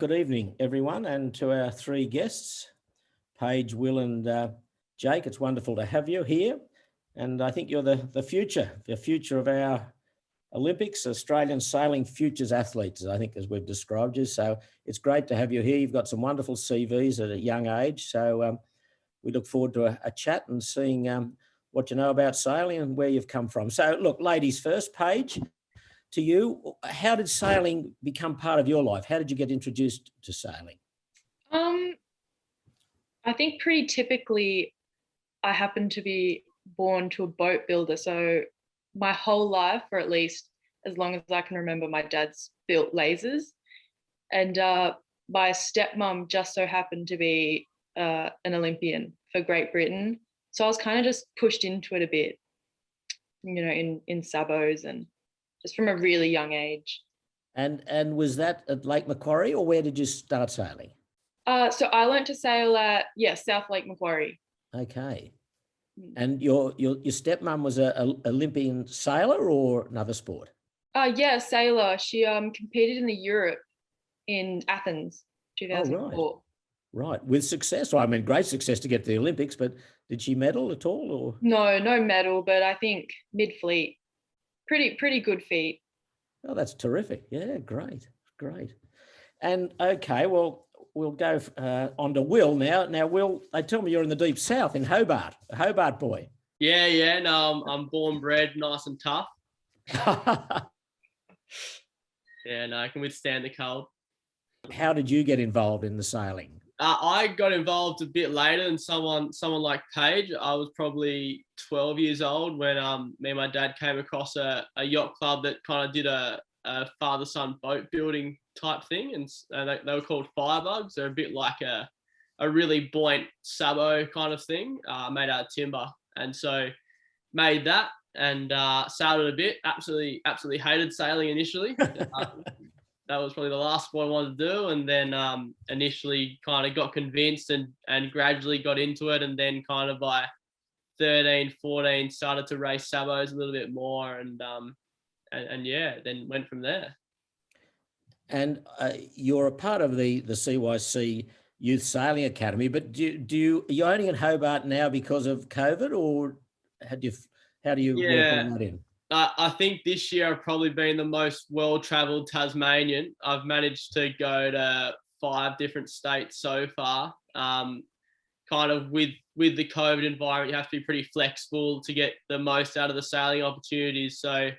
good evening, everyone, and to our three guests, Paige, Will and Jake. It's wonderful to have you here. And I think you're the future of our Olympics, Australian sailing futures athletes, I think, as we've described you. So it's great to have you here. You've got some wonderful CVs at a young age. So we look forward to a chat and seeing what you know about sailing and where you've come from. So look, ladies first, Paige, to you, how did sailing become part of your life? How did you get introduced to sailing? I think pretty typically I happened to be born to a boat builder. So my whole life, or at least as long as I can remember, my dad's built lasers. And my stepmom just so happened to be an Olympian for Great Britain. So I was kind of just pushed into it a bit, you know, in sabos and just from a really young age. And was that at Lake Macquarie, or where did you start sailing? So I learned to sail at South Lake Macquarie. Okay. And your stepmom was a Olympian sailor or another sport? Yeah, sailor. She competed in the Europe in Athens, 2004. Oh, right. With success. Well, I mean, great success to get to the Olympics, but did she medal at all? Or no medal, but I think mid-fleet. Pretty good feat. Oh, that's terrific. Yeah, great. And okay, well, we'll go on to Will now. Now, Will, they tell me you're in the deep south in Hobart, a Hobart boy. Yeah. No, I'm born bred, nice and tough. Yeah, no, I can withstand the cold. How did you get involved in the sailing? I got involved a bit later than someone like Paige. I was probably 12 years old when me and my dad came across a yacht club that kind of did a father-son boat building type thing, and they were called Firebugs. They're a bit like a really buoyant sabo kind of thing, made out of timber. And so made that and sailed it a bit. Absolutely hated sailing initially. That was probably the last sport I wanted to do, and then initially kind of got convinced and gradually got into it, and then kind of by 13, 14 started to race sabos a little bit more, and yeah, then went from there. And you're a part of the CYC Youth Sailing Academy, but are you only in Hobart now because of COVID, or how do you work all that in? I think this year I've probably been the most well-travelled Tasmanian. I've managed to go to 5 different states so far. Kind of with the COVID environment, you have to be pretty flexible to get the most out of the sailing opportunities. So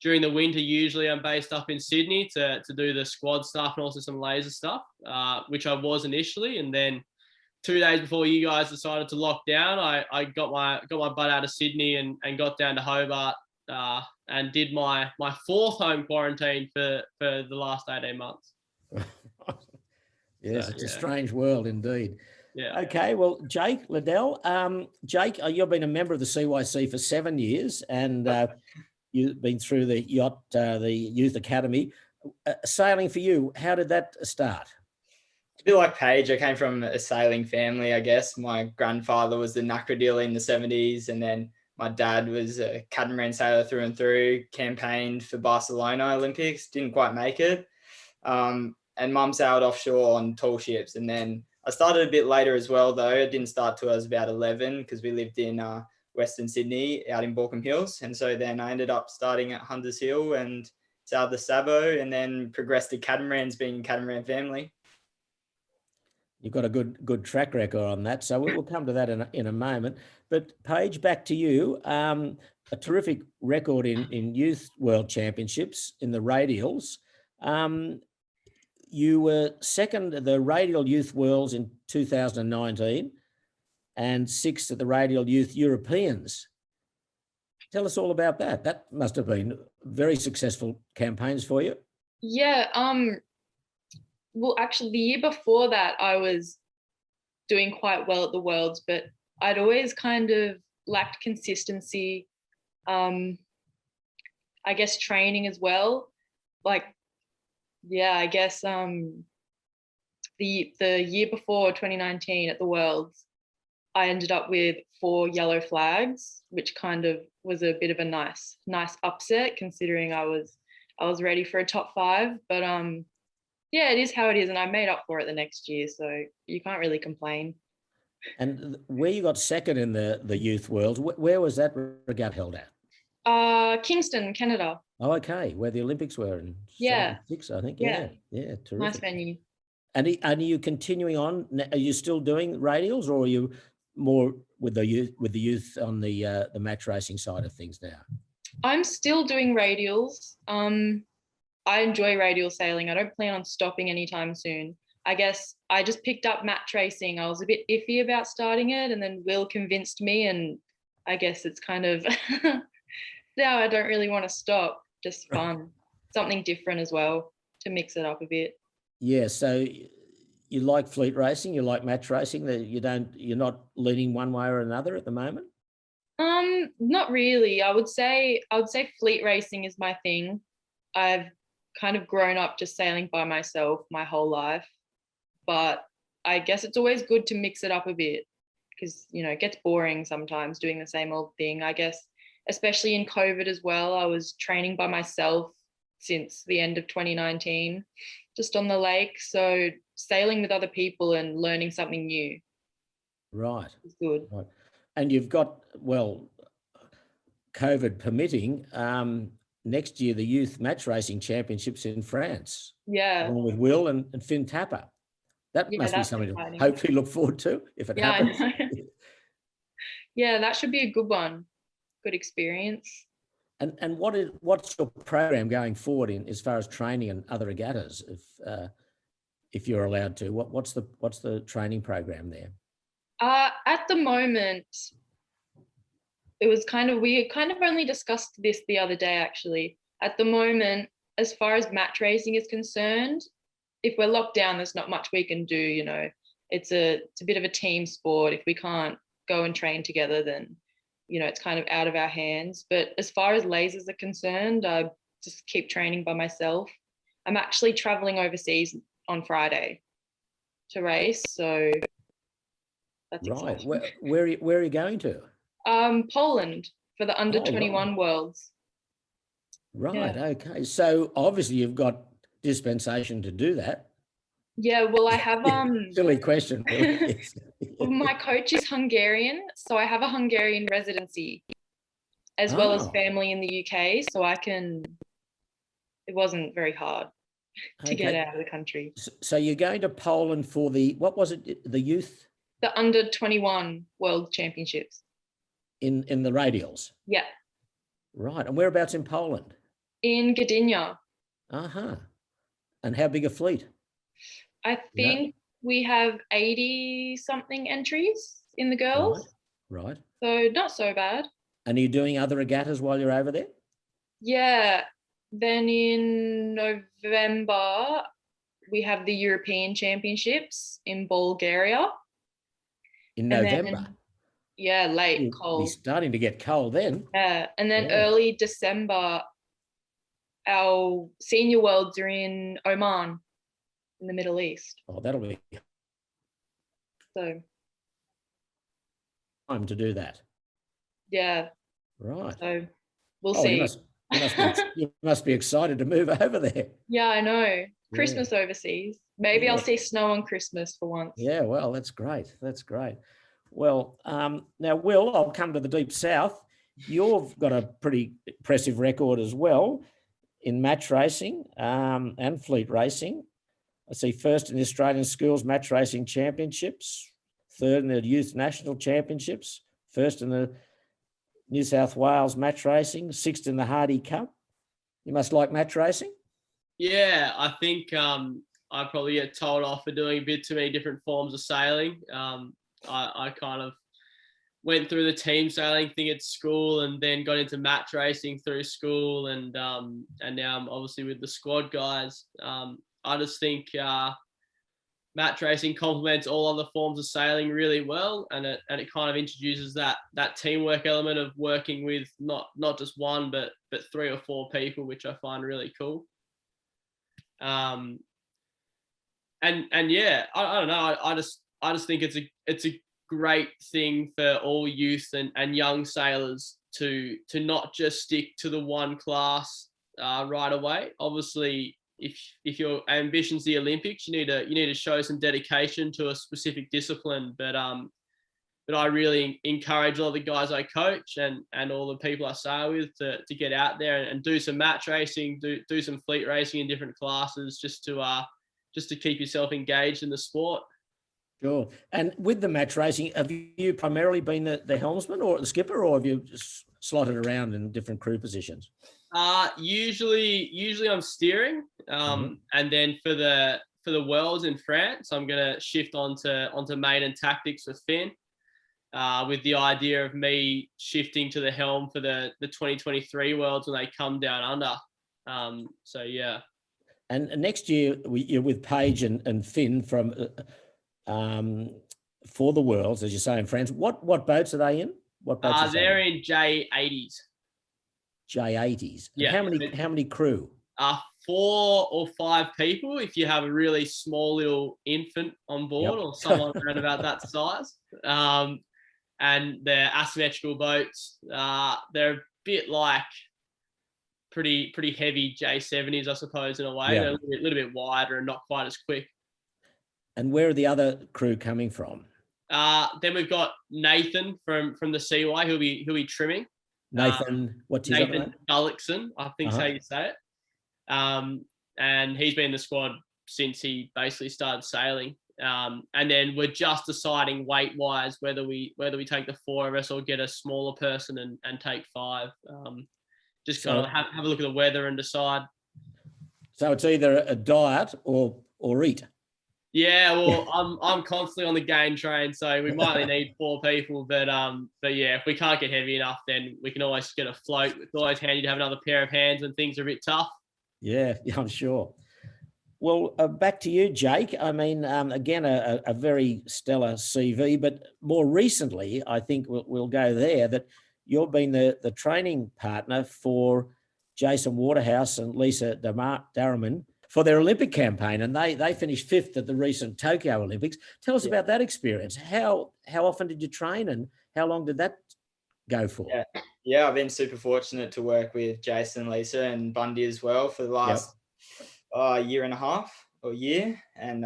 during the winter, usually I'm based up in Sydney to do the squad stuff and also some laser stuff, which I was initially. And then 2 days before you guys decided to lock down, I got my butt out of Sydney and got down to Hobart. And did my 4th home quarantine for the last 18 months. Yes, so, it's a strange world indeed. Yeah. Okay, well, Jake Liddell, Jake, you've been a member of the CYC for 7 years, and you've been through the Youth Academy. Sailing for you, how did that start? A bit like Paige, I came from a sailing family, I guess. My grandfather was the Nacra dealer in the 70s, and then my dad was a catamaran sailor through and through, campaigned for Barcelona Olympics, didn't quite make it. And mum sailed offshore on tall ships. And then I started a bit later as well, though. I didn't start till I was about 11 because we lived in Western Sydney out in Baulkham Hills. And so then I ended up starting at Hunters Hill and sailed the Sabo and then progressed to catamarans, being a catamaran family. You've got a good track record on that, so we'll come to that in a moment. But Paige, back to you. A terrific record in Youth World Championships in the radials. You were second at the Radial Youth Worlds in 2019 and 6th at the Radial Youth Europeans. Tell us all about that. That must have been very successful campaigns for you. Yeah. Well, actually, the year before that, I was doing quite well at the Worlds, but I'd always kind of lacked consistency. I guess training as well. Like, yeah, I guess the year before 2019 at the Worlds, I ended up with 4 yellow flags, which kind of was a bit of a nice upset considering I was ready for a top 5. But Yeah, it is how it is, and I made up for it the next year, so you can't really complain. And where you got second in the youth world, where was that regatta held at? Kingston, Canada. Oh, okay, where the Olympics were in Yeah. 76, I think. Yeah. Yeah, terrific. Nice venue. And are you continuing on? Are you still doing radials, or are you more with the youth on the match racing side of things now? I'm still doing radials. I enjoy radial sailing. I don't plan on stopping anytime soon. I guess I just picked up match racing. I was a bit iffy about starting it, and then Will convinced me, and I guess it's kind of now I don't really want to stop. Just fun, something different as well to mix it up a bit. Yeah, so you like fleet racing, you like match racing, that you're not leaning one way or another at the moment? Not really. I would say fleet racing is my thing. I've kind of grown up just sailing by myself my whole life, but I guess it's always good to mix it up a bit because, it gets boring sometimes doing the same old thing. I guess, especially in COVID as well, I was training by myself since the end of 2019, just on the lake. So sailing with other people and learning something new. Right. Is good. Right. And you've got, well, COVID permitting, next year, the Youth Match Racing Championships in France. Yeah. Along with Will and Finn Tapper. That must be something exciting. to hopefully look forward to if it happens. I know. Yeah, that should be a good one. Good experience. And what's your program going forward in as far as training and other regattas, if you're allowed to? What's the training program there? At the moment, we kind of only discussed this the other day actually. At the moment, as far as match racing is concerned, if we're locked down, there's not much we can do. It's a bit of a team sport. If we can't go and train together, then it's kind of out of our hands. But as far as lasers are concerned, I just keep training by myself. I'm actually traveling overseas on Friday to race, so that's right. exciting. Where are you going to? Poland for the under 21 right. Worlds. Right. Yeah. Okay. So obviously you've got dispensation to do that. Yeah. Well, I have silly question. My coach is Hungarian, so I have a Hungarian residency, as well as family in the UK. So it wasn't very hard to get out of the country. So you're going to Poland for what was it? The youth? The under 21 World Championships. In the radials? Yeah. Right. And whereabouts in Poland? In Gdynia. Uh-huh. And how big a fleet? I think we have 80 something entries in the girls. Right. So not so bad. And are you doing other regattas while you're over there? Yeah. Then in November, we have the European Championships in Bulgaria. In November? Late, cold. It's starting to get cold then. Yeah. And then early December, our senior worlds are in Oman, in the Middle East. Oh, that'll be so time to do that. Yeah. Right. So we'll see. You must be excited to move over there. Yeah, I know. Christmas overseas. Maybe I'll see snow on Christmas for once. Yeah, well, that's great. That's great. Well, now, Will, I'll come to the Deep South. You've got a pretty impressive record as well in match racing and fleet racing. I see first in the Australian Schools Match Racing Championships, third in the Youth National Championships, first in the New South Wales Match Racing, sixth in the Hardy Cup. You must like match racing? Yeah, I think I probably get told off for doing a bit too many different forms of sailing. I kind of went through the team sailing thing at school and then got into match racing through school, and now I'm obviously with the squad guys. I just think match racing complements all other forms of sailing really well, and it kind of introduces that teamwork element of working with not just one but 3 or 4 people, which I find really cool. And yeah, I don't know. I just think it's a great thing for all youth and young sailors to not just stick to the one class right away. Obviously, if your ambition's the Olympics, you need to show some dedication to a specific discipline. But I really encourage all the guys I coach and all the people I sail with to get out there and do some match racing, do some fleet racing in different classes, just to keep yourself engaged in the sport. Sure. And with the match racing, have you primarily been the helmsman or the skipper, or have you slotted around in different crew positions? Usually I'm steering, and then for the Worlds in France, I'm gonna shift onto main and tactics with Finn, with the idea of me shifting to the helm for the 2023 Worlds when they come down under. So yeah. And next year you're with Paige and Finn from for the Worlds, as you say, in France. What boats are they in? What boats? They're in J80s. J80s. Yeah. How many crew? 4 or 5 people if you have a really small little infant on board, or someone around about that size. And they're asymmetrical boats. They're a bit like pretty heavy J70s, I suppose, in a way. Yeah. They're a little bit wider and not quite as quick. And where are the other crew coming from? Then we've got Nathan from the CY. He'll be trimming. Nathan, what's his name? Nathan Gullickson, I think is how you say it. And he's been in the squad since he basically started sailing. And then we're just deciding weight-wise whether we take the 4 of us or get a smaller person and take 5. Just kind of have a look at the weather and decide. So it's either a diet or eat. Yeah, well, I'm constantly on the gain train, so we might only need 4 people. But yeah, if we can't get heavy enough, then we can always get a float. It's always handy to have another pair of hands when things are a bit tough. Yeah, I'm sure. Well, back to you, Jake. I mean, again, a very stellar CV, but more recently, I think we'll go there, that you've been the training partner for Jason Waterhouse and Lisa Darriman for their Olympic campaign, and they finished 5th at the recent Tokyo Olympics. Tell us about that experience. How often did you train, and how long did that go for? Yeah, I've been super fortunate to work with Jason, Lisa, and Bundy as well for the last year and a half or year. And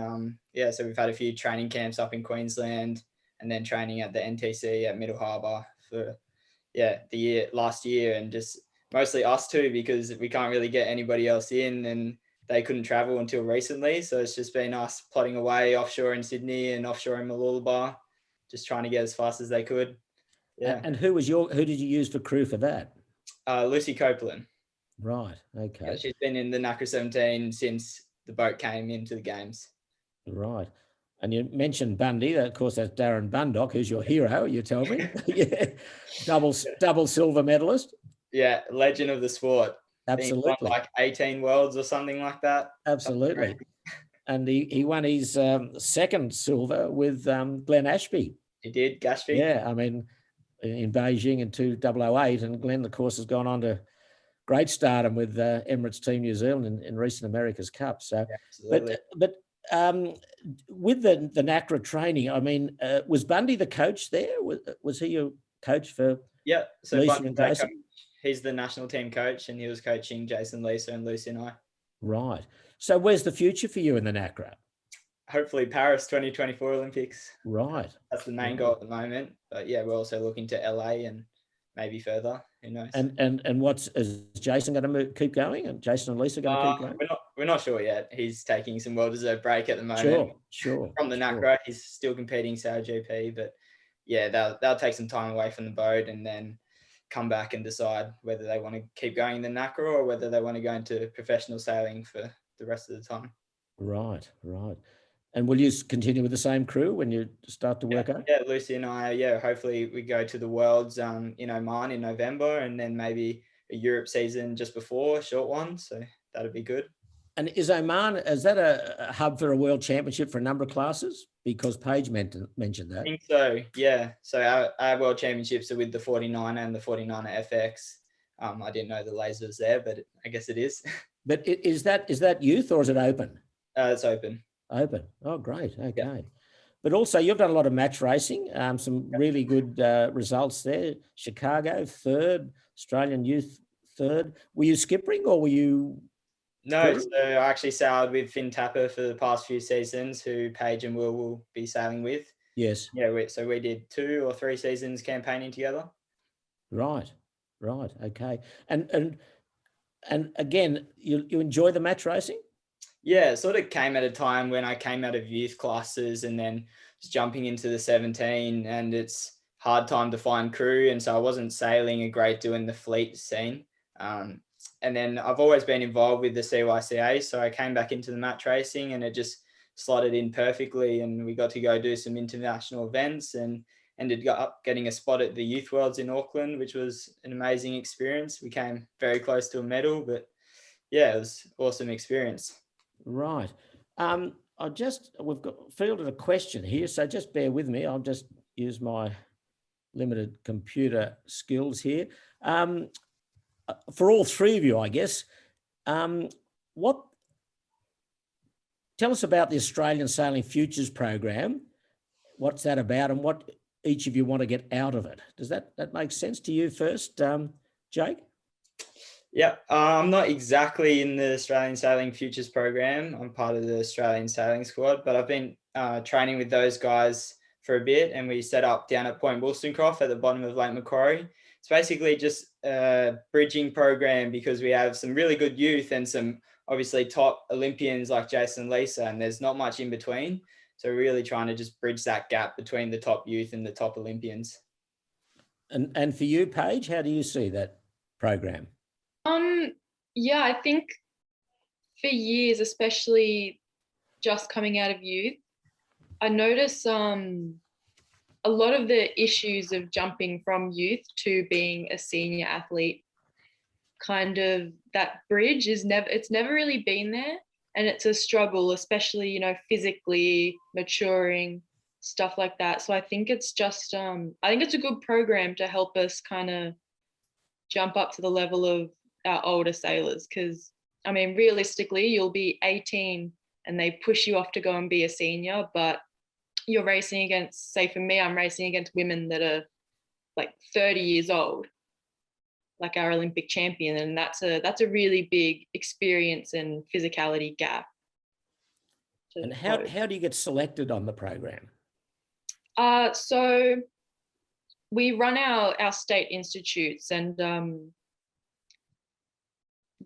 so we've had a few training camps up in Queensland, and then training at the NTC at Middle Harbour for last year, and just mostly us two, because we can't really get anybody else in, and they couldn't travel until recently. So it's just been us plodding away offshore in Sydney and offshore in Mooloolaba, just trying to get as fast as they could. Yeah. And who did you use for crew for that? Lucy Copeland. Right. Okay. Yeah, she's been in the Nacra 17 since the boat came into the games. Right. And you mentioned Bundy. Of course, that's Darren Bundock, who's your hero, you tell me. Yeah. Double silver medalist. Yeah. Legend of the sport. Absolutely. Won like 18 worlds or something like that. Absolutely. And he won his second silver with Glenn Ashby. He did, Gashby. Yeah. I mean, in Beijing in 2008, and Glenn, of course, has gone on to great stardom with Emirates Team New Zealand in recent America's Cup. So, absolutely. But with the Nacra training, I mean, was Bundy the coach there? Was he your coach for? Yeah. So Lisa and Jason? He's the national team coach, and he was coaching Jason, Lisa, and Lucy and I. Right. So where's the future for you in the Nacra? Hopefully Paris 2024 Olympics. Right. That's the main goal at the moment. But yeah, we're also looking to LA and maybe further. Who knows? And is Jason going to keep going? And Jason and Lisa going to keep going? We're not sure yet. He's taking some well-deserved break at the moment. Sure. From the Nacra, he's still competing Sail GP, but yeah, they'll take some time away from the boat and then come back and decide whether they want to keep going in the Nacra or whether they want to go into professional sailing for the rest of the time. Right. And will you continue with the same crew when you start to work out? Yeah, Lucy and I, hopefully we go to the Worlds in Oman in November, and then maybe a Europe season just before, a short one. So that'd be good. And is Oman, is that a hub for a world championship for a number of classes? Because Paige mentioned that. I think so, yeah. So our world championships are with the 49 and the 49er FX. I didn't know the laser was there, but I guess it is. But is that youth or is it open? It's open. Open. Oh, great. Okay. Yeah. But also you've done a lot of match racing, some really good results there. Chicago, 3rd, Australian youth, 3rd. Were you skippering or were you No, Cool. so I actually sailed with Finn Tapper for the past few seasons, who Paige and will be sailing with. Yes. Yeah, so we did 2 or 3 seasons campaigning together. Right. Right. Okay. And again, you enjoy the match racing? Yeah, it sort of came at a time when I came out of youth classes and then was jumping into the 17, and it's hard time to find crew. And so I wasn't sailing a great deal in the fleet scene. And then I've always been involved with the CYCA. So I came back into the match racing and it just slotted in perfectly. And we got to go do some international events and ended up getting a spot at the Youth Worlds in Auckland, which was an amazing experience. We came very close to a medal, but yeah, it was an awesome experience. Right. We've got fielded a question here, so just bear with me. I'll just use my limited computer skills here. For all three of you, I guess, tell us about the Australian Sailing Futures Program. What's that about, and what each of you want to get out of it? Does that make sense to you first, Jake? Yeah, I'm not exactly in the Australian Sailing Futures Program. I'm part of the Australian Sailing Squad, but I've been training with those guys for a bit, and we set up down at Point Wollstonecroft at the bottom of Lake Macquarie. It's basically just a bridging program because we have some really good youth and some obviously top Olympians like Jason and Lisa, and there's not much in between. So we're really trying to just bridge that gap between the top youth and the top Olympians. And for you, Paige, how do you see that program? Yeah, I think for years, especially just coming out of youth, I notice a lot of the issues of jumping from youth to being a senior athlete, kind of that bridge it's never really been there, and it's a struggle, especially, you know, physically maturing, stuff like that. So I think it's just I think it's a good program to help us kind of jump up to the level of our older sailors, because I mean, realistically, you'll be 18 and they push you off to go and be a senior, but you're racing against, say for me, I'm racing against women that are like 30 years old, like our Olympic champion, and that's a really big experience and physicality gap. And how do you get selected on the program? So we run our state institutes, and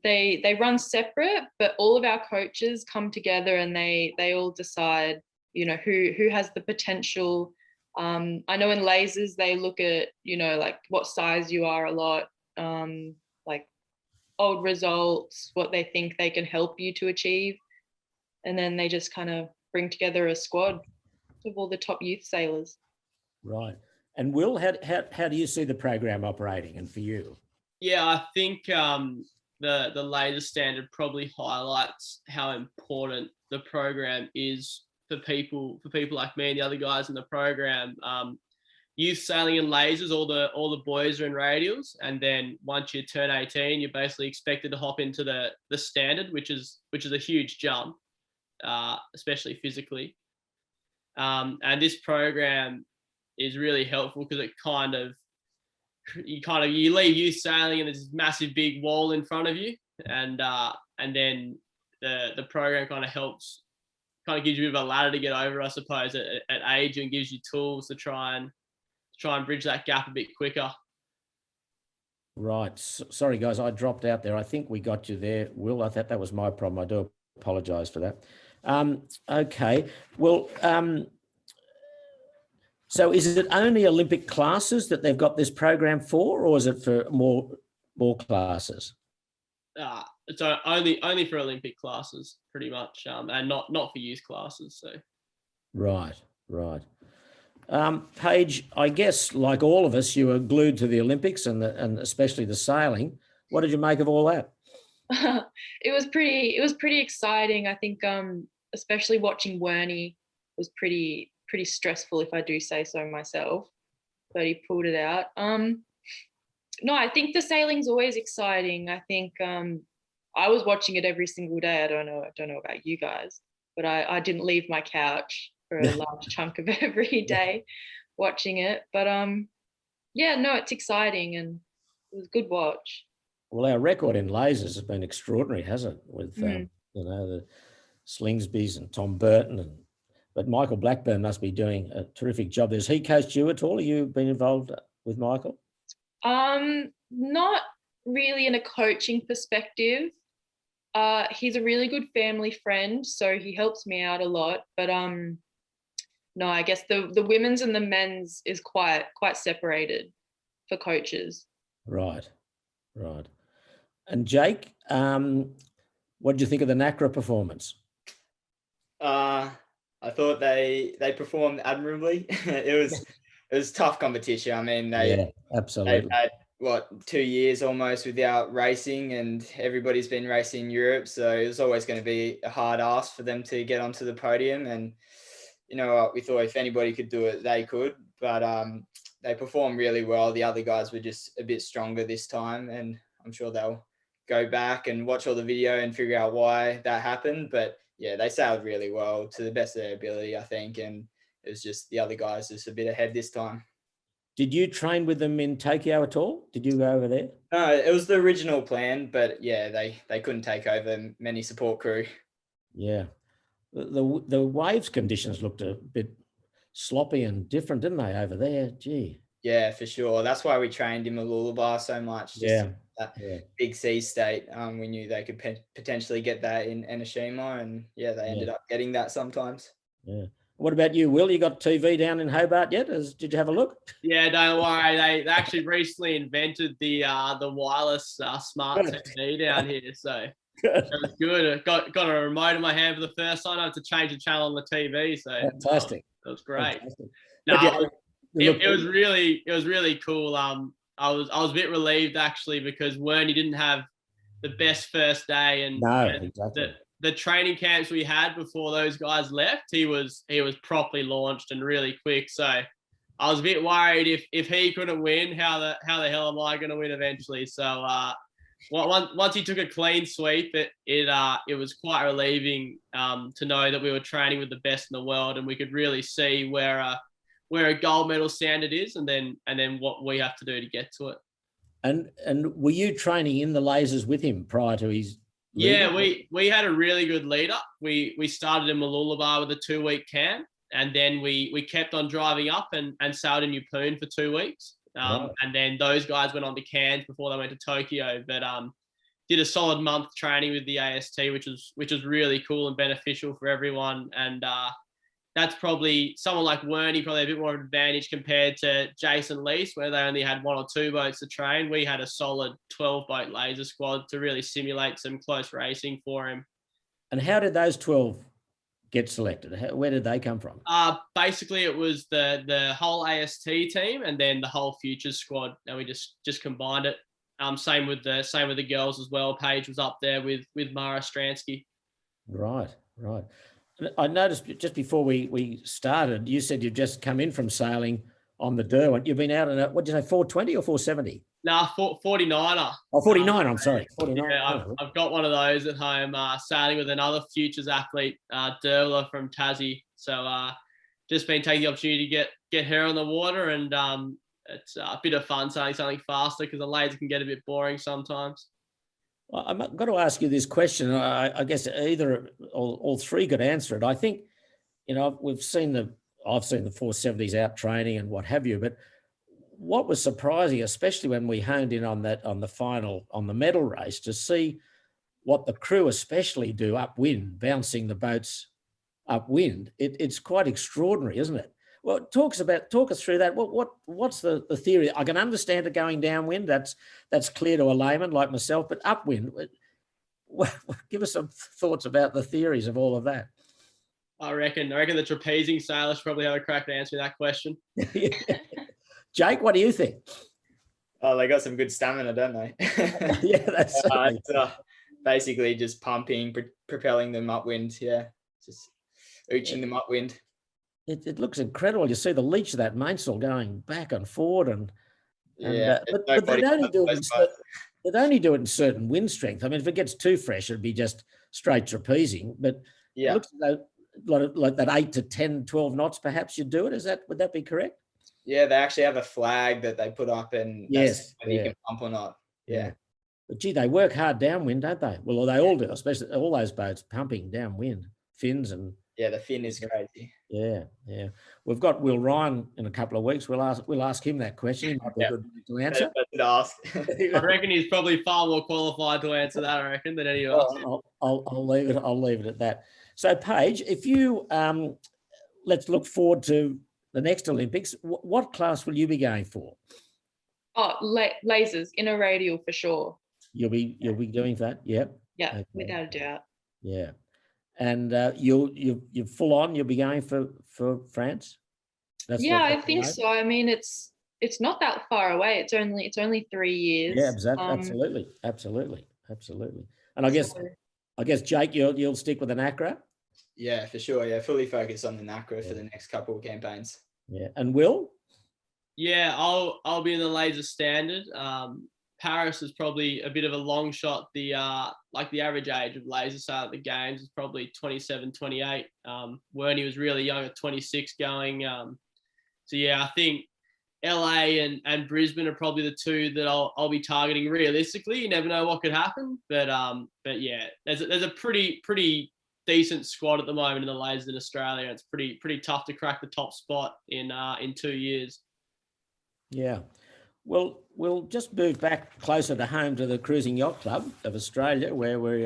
they run separate, but all of our coaches come together and they all decide, you know, who has the potential. I know in lasers they look at, you know, like what size you are a lot, like old results, what they think they can help you to achieve, and then they just kind of bring together a squad of all the top youth sailors. Right. And Will, how do you see the program operating, and for you? Yeah, I think the laser standard probably highlights how important the program is for people like me and the other guys in the program. Youth sailing and lasers, all the boys are in radials, and then once you turn 18, you're basically expected to hop into the standard, which is a huge jump, especially physically. And this program is really helpful because it you leave youth sailing and there's this massive big wall in front of you, and then the program kind of gives you a bit of a ladder to get over, I suppose, at age, and gives you tools to try and bridge that gap a bit quicker. Right. Sorry, guys, I dropped out there. I think we got you there, Will. I thought that was my problem. I do apologise for that. Okay. Well, so is it only Olympic classes that they've got this program for, or is it for more classes? It's only for Olympic classes, pretty much, and not for youth classes. So. Right. Paige, I guess like all of us, you were glued to the Olympics and especially the sailing. What did you make of all that? It was pretty exciting. I think especially watching Werney was pretty stressful, if I do say so myself, but he pulled it out. No, I think the sailing's always exciting. I think I was watching it every single day. I don't know about you guys, but I didn't leave my couch for a large chunk of every day watching it. But yeah, no, it's exciting and it was a good watch. Well, our record in lasers has been extraordinary, hasn't it? With the Slingsbys and Tom Burton, but Michael Blackburn must be doing a terrific job. Has he coached you at all? Have you been involved with Michael? Not really in a coaching perspective. He's a really good family friend, so he helps me out a lot. But no, I guess the women's and the men's is quite separated for coaches. Right. And Jake, what did you think of the Nacra performance? I thought they performed admirably. It was tough competition. I mean, absolutely. They've had 2 years almost without racing, and everybody's been racing in Europe, so it was always going to be a hard ask for them to get onto the podium. And you know what, we thought if anybody could do it, they could. But they performed really well. The other guys were just a bit stronger this time, and I'm sure they'll go back and watch all the video and figure out why that happened. But yeah, they sailed really well to the best of their ability, I think. And it was just the other guys just a bit ahead this time. Did you train with them in Tokyo at all? Did you go over there? No, it was the original plan, but yeah, they couldn't take over many support crew. Yeah. The waves conditions looked a bit sloppy and different, didn't they, over there? Gee. Yeah, for sure. That's why we trained in Mooloolaba so much. That big sea state. We knew they could potentially get that in Enoshima, and yeah, they ended up getting that sometimes. Yeah. What about you, Will? You got TV down in Hobart yet? Did you have a look? Yeah, don't worry. They actually recently invented the wireless smart TV down here, so it was good. I got a remote in my hand for the first time. I had to change the channel on the TV, so fantastic. That was great. Fantastic. No, it was really cool. I was a bit relieved actually, because Wernie didn't have the best first day, and exactly. The training camps we had before those guys left, he was properly launched and really quick. So I was a bit worried if he couldn't win, how the hell am I going to win eventually? So once he took a clean sweep, it was quite relieving to know that we were training with the best in the world, and we could really see where a gold medal standard is, and then what we have to do to get to it. And were you training in the lasers with him prior to his lead? Yeah, we had a really good lead up. We started in Mooloolaba with a 2-week camp, and then we kept on driving up and sailed in Yeppoon for 2 weeks. And then those guys went on to Cairns before they went to Tokyo, but did a solid month training with the AST, which was really cool and beneficial for everyone. And that's probably someone like Wernie, probably a bit more of an advantage compared to Jason Lease, where they only had 1 or 2 boats to train. We had a solid 12-boat laser squad to really simulate some close racing for him. And how did those 12 get selected? Where did they come from? Basically, it was the whole AST team and then the whole Futures squad, and we just combined it. Same with the girls as well. Paige was up there with Mara Stransky. Right. I noticed just before we started, you said you've just come in from sailing on the Derwent. You've been out on what did you say, 420 or 470? Nah, 49er. Oh, 49, I'm sorry. 49. Yeah, I've got one of those at home, sailing with another Futures athlete, Derwler from Tassie. So just been taking the opportunity to get her on the water, and it's a bit of fun sailing something faster, because the laser can get a bit boring sometimes. Well, I've got to ask you this question. I guess either all three could answer it. I think, I've seen the 470s out training and what have you, but what was surprising, especially when we honed in on the medal race, to see what the crew especially do upwind, bouncing the boats upwind. It's quite extraordinary, isn't it? Well, talk us through that. What's the theory? I can understand it going downwind. That's clear to a layman like myself. But upwind, give us some thoughts about the theories of all of that. I reckon the trapezing sailors probably have a crack at answering that question. Jake, what do you think? Oh, they got some good stamina, don't they? Yeah, that's basically just pumping, propelling them upwind. Yeah, just ooching them upwind. It looks incredible. You see the leech of that mainsail going back and forward, but they'd only do it in certain wind strength. I mean, if it gets too fresh, it'd be just straight trapezing. But it looks like that 8 to 10, 12 knots, perhaps you'd do it. Would that be correct? Yeah, they actually have a flag that they put up, and you can pump or not. Yeah. But gee, they work hard downwind, don't they? Well, they all do, especially all those boats pumping downwind, fins and. Yeah, the fin is crazy. Yeah, yeah. We've got Will Ryan in a couple of weeks. We'll ask him that question. He might be a good one to answer. Ask. I reckon he's probably far more qualified to answer that, I reckon, than any of us. I'll leave it at that. So, Paige, if you let's look forward to the next Olympics. What class will you be going for? Oh, lasers, inner radial for sure. You'll be doing that, yeah. Yeah, Okay. without a doubt. Yeah, and you're full on. You'll be going for France. Yeah, I think so. I mean, it's not that far away. It's only 3 years. Yeah, absolutely. And I guess Jake, you'll stick with the Nacra. Yeah, for sure. Yeah, fully focused on the Nacra for the next couple of campaigns. Yeah, and Will? Yeah, I'll be in the laser standard. Paris is probably a bit of a long shot. The average age of laser sail at the games is probably 27, 28. Wernie was really young at 26 going. So yeah, I think LA and Brisbane are probably the two that I'll be targeting realistically. You never know what could happen, but yeah, there's a pretty decent squad at the moment in the lasers in Australia. It's pretty tough to crack the top spot in 2 years. Yeah. Well, we'll just move back closer to home to the Cruising Yacht Club of Australia, where we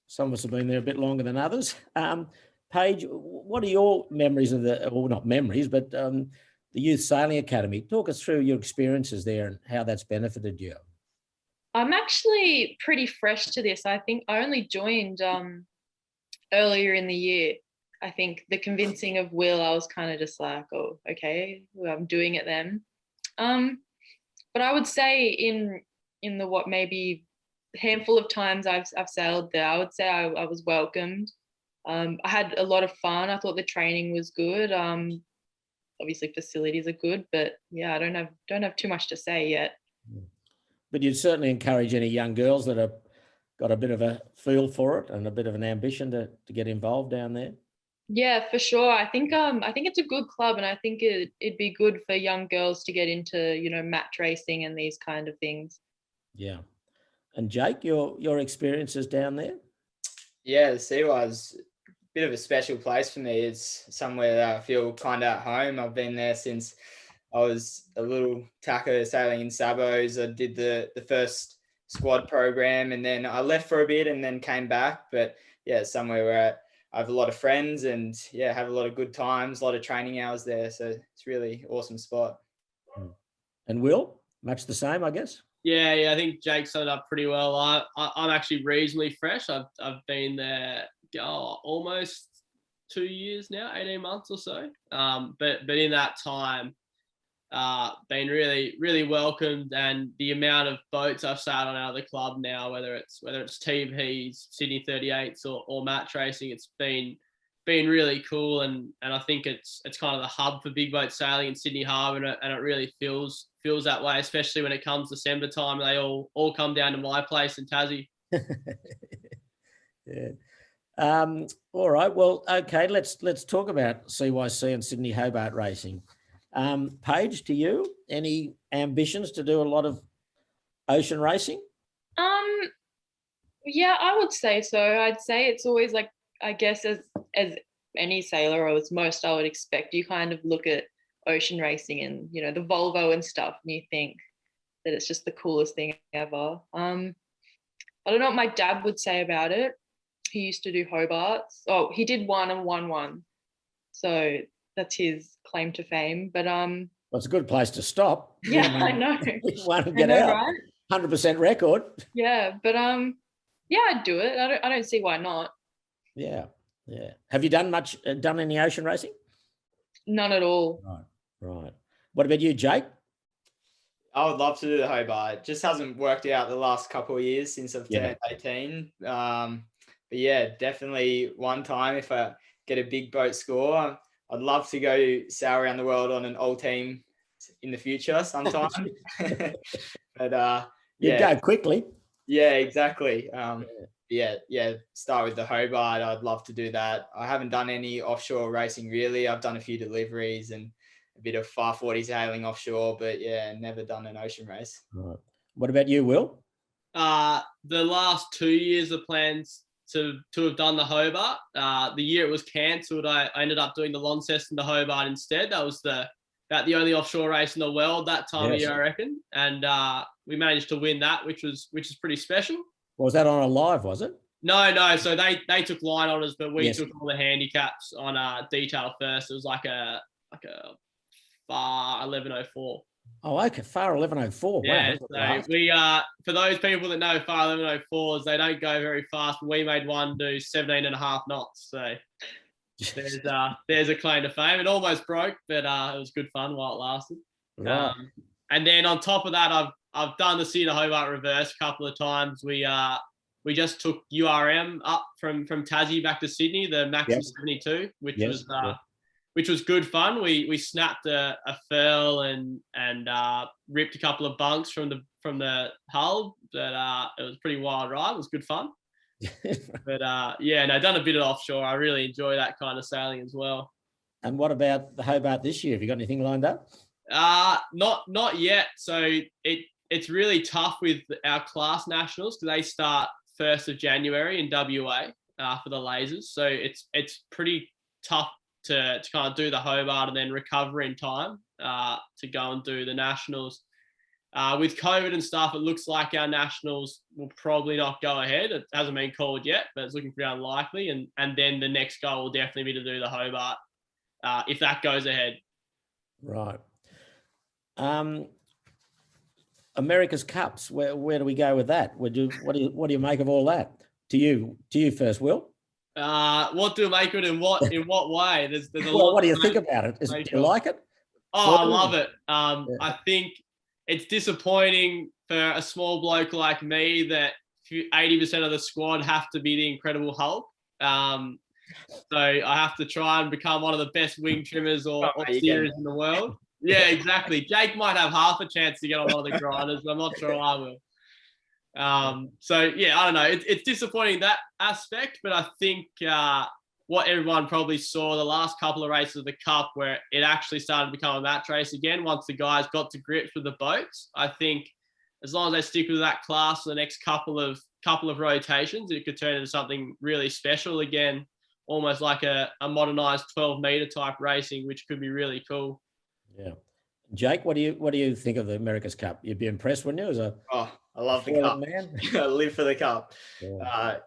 some of us have been there a bit longer than others. Paige, what are your memories of not memories, but the Youth Sailing Academy? Talk us through your experiences there and how that's benefited you. I'm actually pretty fresh to this. I think I only joined earlier in the year. I think the convincing of Will, I was kind of just like, oh, okay, well, I'm doing it then. But I would say in the what maybe handful of times I've sailed there, I would say I was welcomed. I had a lot of fun. I thought the training was good. Obviously facilities are good, but yeah, I don't have too much to say yet. But you'd certainly encourage any young girls that have got a bit of a feel for it and a bit of an ambition to get involved down there. Yeah, for sure. I think it's a good club, and I think it'd be good for young girls to get into, match racing and these kind of things. Yeah. And Jake, your experiences down there? Yeah, the CY's a bit of a special place for me. It's somewhere that I feel kind of at home. I've been there since I was a little tacker sailing in Sabos. I did the first squad program, and then I left for a bit and then came back. But yeah, it's somewhere where I have a lot of friends and yeah, have a lot of good times, a lot of training hours there. So it's really awesome spot. And Will, much the same, I guess? Yeah, I think Jake summed it up pretty well. I'm actually reasonably fresh. I've been there almost 2 years now, 18 months or so. But in that time, been really, really welcomed, and the amount of boats I've sailed on out of the club now, whether it's TVs, Sydney 38s or match racing, it's been really cool, and I think it's kind of the hub for big boat sailing in Sydney Harbour, and it really feels that way, especially when it comes December time. They all come down to my place in Tassie. Yeah. All right. Well, okay. Let's talk about CYC and Sydney Hobart racing. Paige, to you, any ambitions to do a lot of ocean racing? Yeah, I would say so. I'd say it's always like, I guess as any sailor, or as most I would expect, you kind of look at ocean racing and, the Volvo and stuff, and you think that it's just the coolest thing ever. I don't know what my dad would say about it. He used to do Hobarts. Oh, he did one and won one. So that's his claim to fame. But well, it's a good place to stop. Yeah, I know. Want to get out, right? 100% record. Yeah, but yeah, I'd do it. I don't see why not. Yeah. Have you done any ocean racing? None at all. Right. What about you, Jake? I would love to do the Hobart. It just hasn't worked out the last couple of years since I've turned 18. But yeah, definitely one time if I get a big boat score, I'd love to go sail around the world on an all team in the future sometime. But you go quickly. Yeah, exactly. Yeah. Start with the Hobart. I'd love to do that. I haven't done any offshore racing really. I've done a few deliveries and a bit of 540 sailing offshore, but yeah, never done an ocean race. Right. What about you, Will? The last 2 years, the plans to have done the Hobart. The year it was cancelled, I ended up doing the Launceston to Hobart instead. That was about the only offshore race in the world that time of year, I reckon. And we managed to win that, which is pretty special. Was that on a live, was it? No. So they took line honours, but we took all the handicaps on detail first. It was like a far 11:04. Oh, okay, far 11:04. Yeah, Wow. so we for those people that know far 11:04s, they don't go very fast. But we made one do 17.5 knots. So there's a claim to fame. It almost broke, but it was good fun while it lasted. Right. And then on top of that, I've done the Sydney to Hobart reverse a couple of times. We just took URM up from Tassie back to Sydney, the maximum 72, which was good fun. We snapped a furl and ripped a couple of bunks from the hull. But it was a pretty wild ride. It was good fun. But done a bit of offshore. I really enjoy that kind of sailing as well. And what about the Hobart this year? Have you got anything lined up? Not yet. So it's really tough with our class nationals because they start 1st of January in WA for the lasers. So it's pretty tough to kind of do the Hobart and then recover in time to go and do the nationals. With COVID and stuff, it looks like our nationals will probably not go ahead. It hasn't been called yet, but it's looking pretty unlikely. And then the next goal will definitely be to do the Hobart if that goes ahead. Right. America's Cups. Where do we go with that? What do you make of all that? To you first, Will. What do you make of it in what way? There's a well, lot. What do you think about it? Do you like it? Oh, I love it. I think it's disappointing for a small bloke like me that 80% of the squad have to be the Incredible Hulk. So I have to try and become one of the best wing trimmers or steerers in the world. Yeah, exactly. Jake might have half a chance to get on one of the grinders, but I'm not sure I will. So yeah, I don't know. It's disappointing that aspect, but I think what everyone probably saw the last couple of races of the Cup, where it actually started to become a match race again once the guys got to grips with the boats. I think as long as they stick with that class for the next couple of rotations, it could turn into something really special again, almost like a modernized 12-meter type racing, which could be really cool. Yeah. Jake, what do you think of the America's Cup? You'd be impressed, wouldn't you? I love the Cup, man. I live for the Cup. Yeah.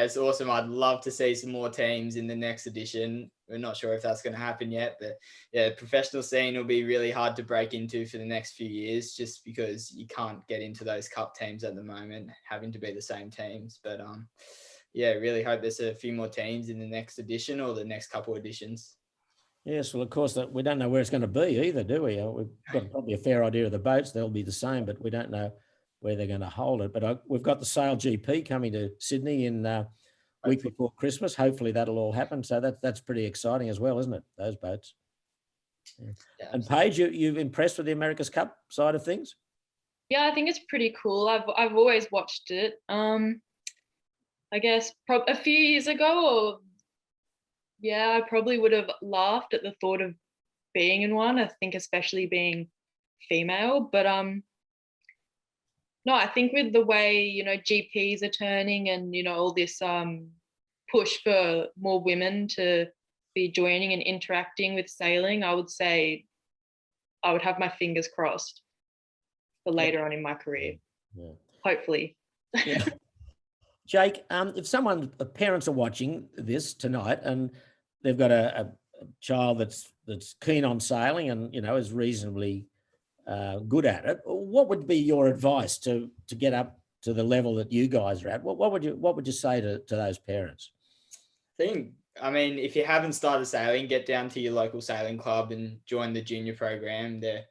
It's awesome. I'd love to see some more teams in the next edition. We're not sure if that's going to happen yet, but yeah, professional scene will be really hard to break into for the next few years, just because you can't get into those Cup teams at the moment, having to be the same teams. But really hope there's a few more teams in the next edition or the next couple editions. Yes, well, of course, we don't know where it's going to be either, do we? We've got probably a fair idea of the boats. They'll be the same, but we don't know where they're going to hold it. But we've got the Sail GP coming to Sydney in week before Christmas. Hopefully that'll all happen. So that's pretty exciting as well, isn't it? Those boats. Yeah. And Paige, you've impressed with the America's Cup side of things? Yeah, I think it's pretty cool. I've always watched it. I guess a few years ago, I probably would have laughed at the thought of being in one. I think especially being female, but no, I think with the way, GPs are turning and, all this push for more women to be joining and interacting with sailing, I would say I would have my fingers crossed for later on in my career. Yeah. Hopefully. Yeah. Jake, if parents are watching this tonight and they've got a child that's keen on sailing and, is reasonably good at it, what would be your advice to get up to the level that you guys are at? What would you say to those parents? If you haven't started sailing, get down to your local sailing club and join the junior program. They're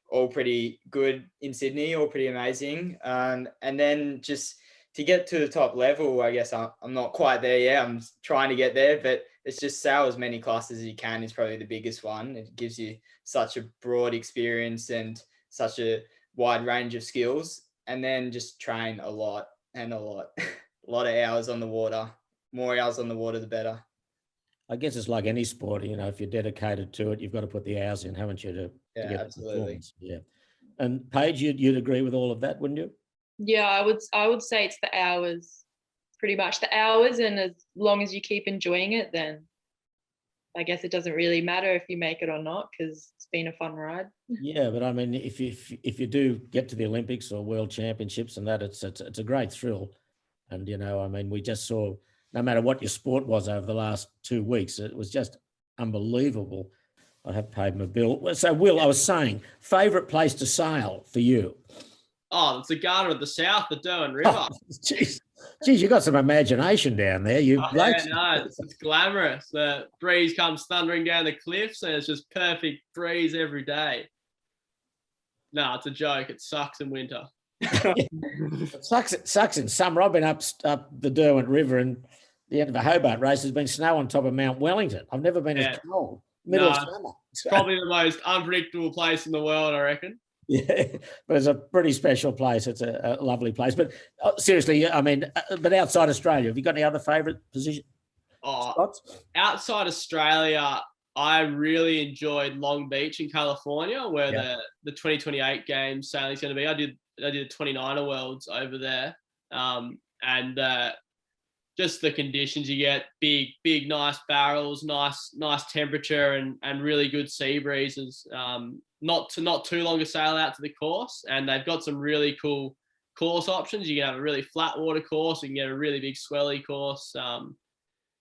all pretty good in Sydney, all pretty amazing. And then just to get to the top level, I guess I'm not quite there yet. I'm trying to get there, but it's just sail as many classes as you can is probably the biggest one. It gives you such a broad experience and such a wide range of skills. And then just train a lot. A lot of hours on the water. More hours on the water, the better. I guess it's like any sport, if you're dedicated to it, you've got to put the hours in, haven't you, to get absolutely. Yeah. And Paige, you'd agree with all of that, wouldn't you? Yeah, I would say it's the hours, pretty much the hours, and as long as you keep enjoying it, then I guess it doesn't really matter if you make it or not, because it's been a fun ride. Yeah, but I mean, if you do get to the Olympics or World Championships and that, it's a great thrill. And I mean, we just saw, no matter what your sport was over the last 2 weeks, it was just unbelievable. I have paid my bill. So, Will, I was saying, favourite place to sail for you? Oh, it's the Garter of the South, the Derwent River. Geez, you got some imagination down there. You Oh, blokes. yeah, no, it's glamorous. The breeze comes thundering down the cliffs, and it's just perfect breeze every day. No, it's a joke. It sucks in winter. It sucks in summer. I've been up the Derwent River, and the end of a Hobart race has been snow on top of Mount Wellington. I've never been as cold. Middle of summer. Probably the most unpredictable place in the world, I reckon. Yeah, but it's a pretty special place. It's a lovely place. But seriously, I mean, but outside Australia, have you got any other favourite spots? Outside Australia, I really enjoyed Long Beach in California, where the 2028 games sailing is going to be. I did a 29er Worlds over there, and just the conditions you get, big, nice barrels, nice temperature, and really good sea breezes. Not too long a sail out to the course, and they've got some really cool course options. You can have a really flat water course, you can get a really big swelly course.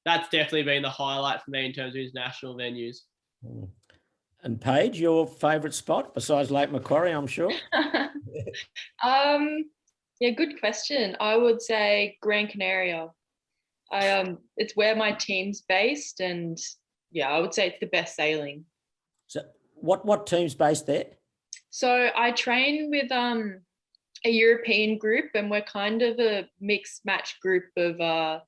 That's definitely been the highlight for me in terms of international venues. And Paige, your favourite spot besides Lake Macquarie, I'm sure? Yeah, good question. I would say Gran Canaria. It's where my team's based, and yeah, I would say it's the best sailing. So what team's based there? So I train with a European group, and we're kind of a mixed match group of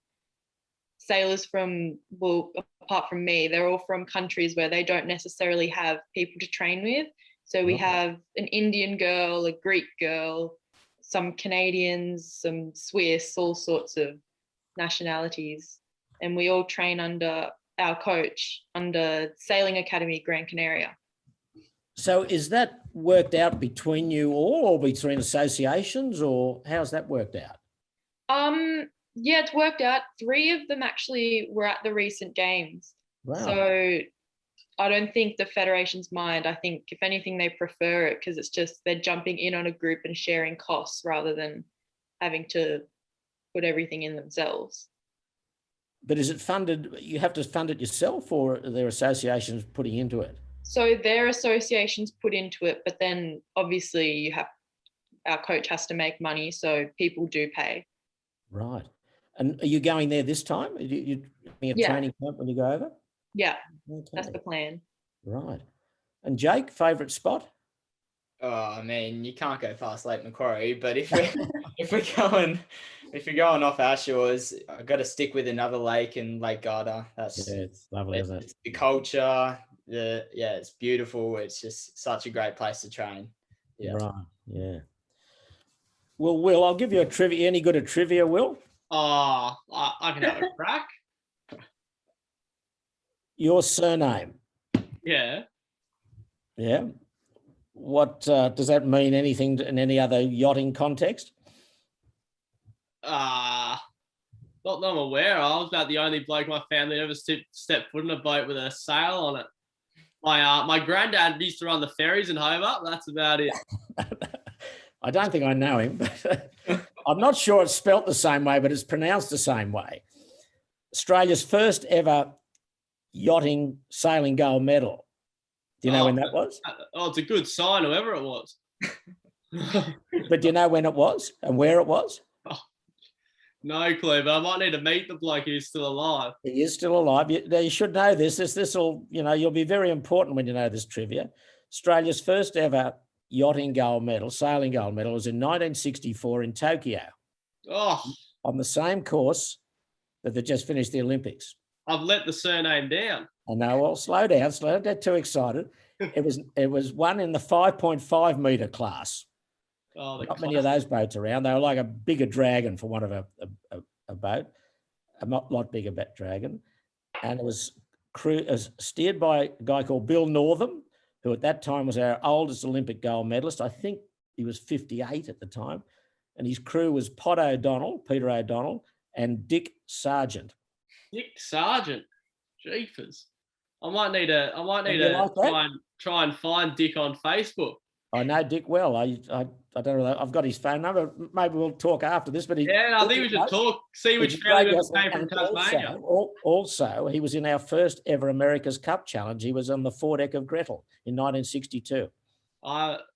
sailors from, well, apart from me, they're all from countries where they don't necessarily have people to train with. So we have an Indian girl, a Greek girl, some Canadians, some Swiss, all sorts of nationalities. And we all train under our coach, under Sailing Academy Gran Canaria. So is that worked out between you all, or between associations, or how's that worked out? Yeah, it's worked out. 3 of them actually were at the recent games. Wow. So I don't think the federations mind. I think if anything, they prefer it, because it's just they're jumping in on a group and sharing costs rather than having to put everything in themselves. But is it funded? You have to fund it yourself, or are there associations putting into it? So their associations put into it, but then obviously our coach has to make money, so people do pay. Right. And are you going there this time? Are you having a training camp when you go over? Yeah, that's the plan. Right. And Jake, favourite spot? Oh, I mean, you can't go past Lake Macquarie, but if we're going off our shores, I've got to stick with another lake in Lake Garda. It's lovely, isn't it? It's the culture. It's beautiful. It's just such a great place to train. Yeah. Right. Yeah. Well, Will, I'll give you a trivia. Any good at trivia, Will? Oh, I can have a crack. Your surname? Yeah. Yeah. What does that mean? Anything in any other yachting context? Not that I'm aware of. I was about the only bloke in my family that ever stepped foot in a boat with a sail on it. My granddad used to run the ferries in Hobart. That's about it. I don't think I know him, but I'm not sure it's spelt the same way, but it's pronounced the same way. Australia's first ever yachting sailing gold medal. Do you know when that was? Oh, it's a good sign, whoever it was. But do you know when it was and where it was? Oh, no clue, but I might need to meet the bloke who's still alive. He is still alive. You should know this. This will, you'll be very important when you know this trivia. Australia's first ever yachting gold medal, sailing gold medal, was in 1964 in Tokyo. Oh. On the same course that they just finished the Olympics. I've let the surname down. I know. Well, slow down. Don't get too excited. It was won in the 5.5 metre class. Oh, not many of those boats around. They were like a bigger dragon for one of a boat, a lot bigger dragon, and it was steered by a guy called Bill Northam, who at that time was our oldest Olympic gold medalist. I think he was 58 at the time, and his crew was Peter O'Donnell, and Dick Sargent. Dick Sargent, jeepers! I might need to like try and find Dick on Facebook. I know Dick well. I don't know. I've got his phone number. Maybe we'll talk after this. But I think we should talk. See which family members came from Tasmania. Also, he was in our first ever America's Cup challenge. He was on the foredeck of Gretel in 1962.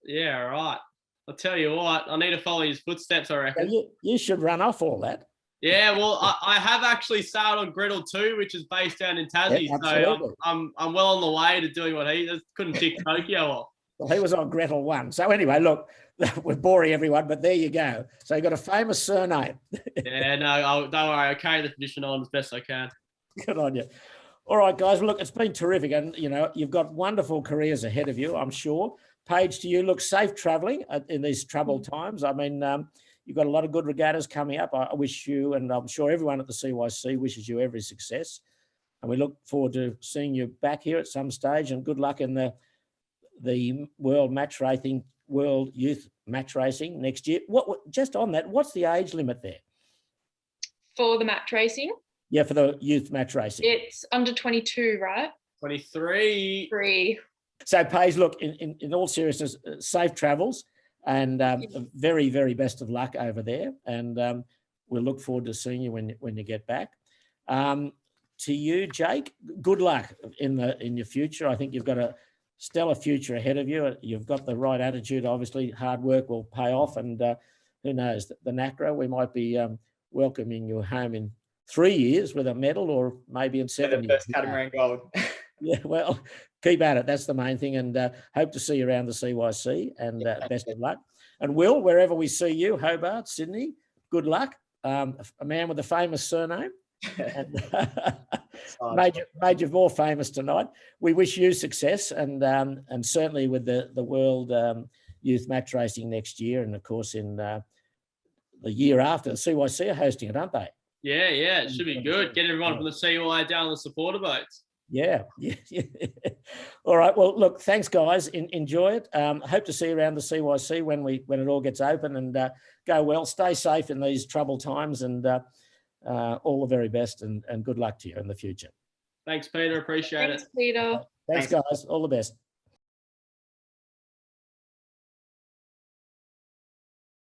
Yeah, right. I'll tell you what. I need to follow his footsteps, I reckon. You should run off all that. Yeah, well, I have actually sailed on Gretel too, which is based down in Tassie. Yeah, so I'm well on the way to doing what he couldn't tick Tokyo off. Well, he was on Gretel 1. So anyway, look, we're boring everyone, but there you go. So you've got a famous surname. Yeah, no, don't worry. I carry the tradition on as best I can. Good on you. All right, guys. Well, look, it's been terrific. And, you've got wonderful careers ahead of you, I'm sure. Paige, to you, look, safe travelling in these troubled times. I mean, you've got a lot of good regattas coming up. I wish you, and I'm sure everyone at the CYC wishes you every success. And we look forward to seeing you back here at some stage, and good luck in the World Youth Match Racing next year. Just on that, what's the age limit there? For the match racing? Yeah, for the youth match racing. It's under 22, right? 23. 3. So, Paige, look, in all seriousness, safe travels, and very, very best of luck over there. And we'll look forward to seeing you when you get back. To you, Jake, good luck in your future. I think you've got a stellar future ahead of you. You've got the right attitude. Obviously, hard work will pay off, and who knows, the Nacra, we might be welcoming you home in 3 years with a medal, or maybe in 7 years. The first catamaran gold. Yeah, well, keep at it. That's the main thing, and hope to see you around the CYC, and best of luck. And Will, wherever we see you, Hobart, Sydney, good luck. A man with a famous surname. And, made you more famous tonight. We wish you success, and certainly with the World Youth Match Racing next year, and of course in the year after. The CYC are hosting it, aren't they? Yeah, it should be good. Get everyone from the CYA down on the supporter boats. Yeah. All right. Well, look, thanks, guys. Enjoy it. Hope to see you around the CYC when it all gets open, and go well. Stay safe in these troubled times, and all the very best, and good luck to you in the future. Thanks, Peter. Appreciate it. Thanks, Peter. Thanks, guys. All the best.